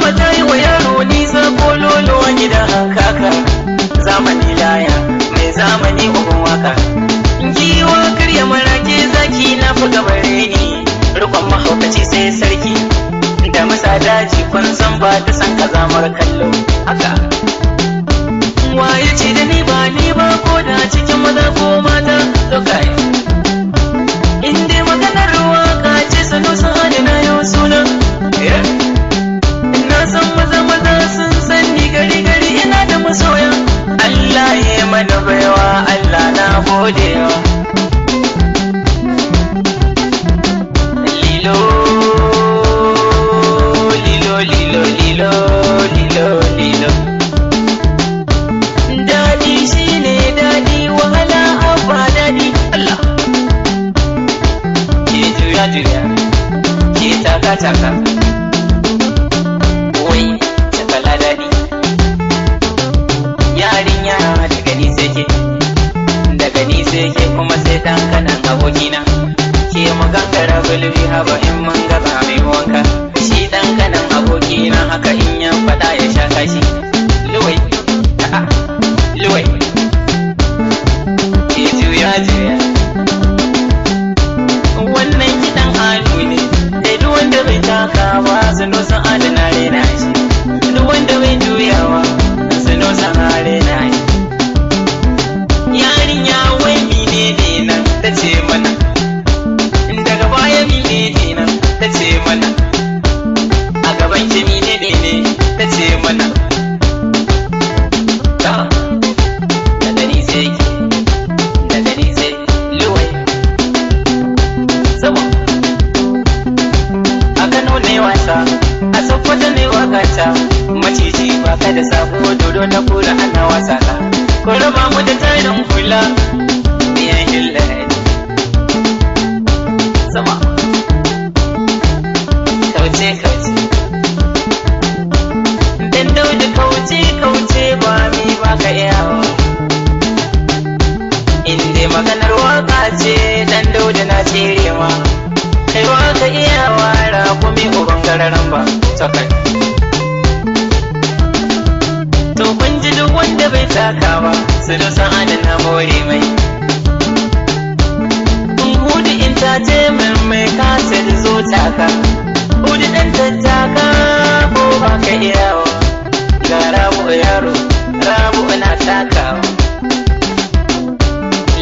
sama ta yi wa yaro nisa ko lolo a gidan kaka. Zamani laya mai zamani uban waka. Giwa karya marake zaki na fi gabare ni. Rukon mahaukaci sai sarki. Da masa daji kun san ba ta san kazamar kallo. Haka waye ce da ni ba ko da cikin maza ko mata. Lokai inda maganar waka ce sanu sun adana yau suna. Ina san maza sun san ni gari ina da masoya. Allah ya mana baiwa, Allah na godewa. Lilo lilo lilo lilo lilo lilo. Dadi shine dadi, wahala abba dadi. Allah ke juya ke taka wai sakala dadi. Yarinya daga ni sai ke kuma sai dan kanan abokina. Ke magangara gulbi haba in mun gaba mai wanka. Shi dan kanan abokina haka in ya fada ya sha kashi. Luwai luwai ke juya wannan kidan ado ne. Duk wanda bai taka ba sano san adana rena shi. Duk wanda bai juyawa sano san rena shi. Yarinya wai mine ne nan ta ce mana, daga baya mine ne nan ta ce mana, a gaban ki mine ne ta ce mana. Daga ni sai luwai sama. A Kano ne wasa, a Sokoto ne wakata. Maciji ba ka da sabo, dodo na kura ana wasa ka. Ko raba mu da tarin hula biyan hilla sama. Kauce dan dauda kauce ba mi ba ka iyawa. Inde maganar waka ce dan dauda na cirewa. Kai waka iyawa ra kuma uban gararan ba sakai. To kun ji duk wanda bai taka ba su da sa'ada na more mai. Hudu entertainment mai kasa da zo taka. Hudu dan tattaka ko ba ka iyawa. Ga rabu yaro, rabu na takawa.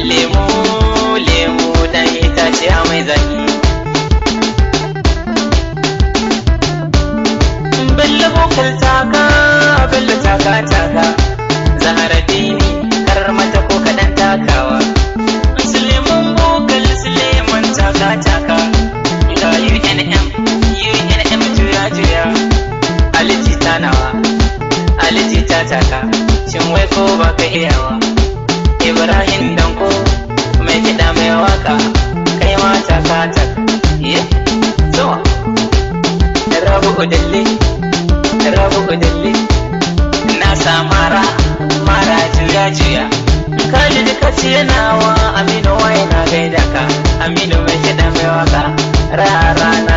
Lemu dan itace a mai zaki. Bello bokal taka, bello taka. Zahara dini karar mata ko kaɗan takawa. Suleiman bokal Suleiman taka. Ga UNM juya. Aliji tanawa, Aliji ta taka. Shin wai ko ba ka iyawa. Ibrahim Danko mai kiɗa mai waka. Kai ma taka. Zuwa Rabu Udalle na samara juya. Khalid kace nawa Aminu wai na gaida ka. Aminu mai kiɗa mai waka. Rara na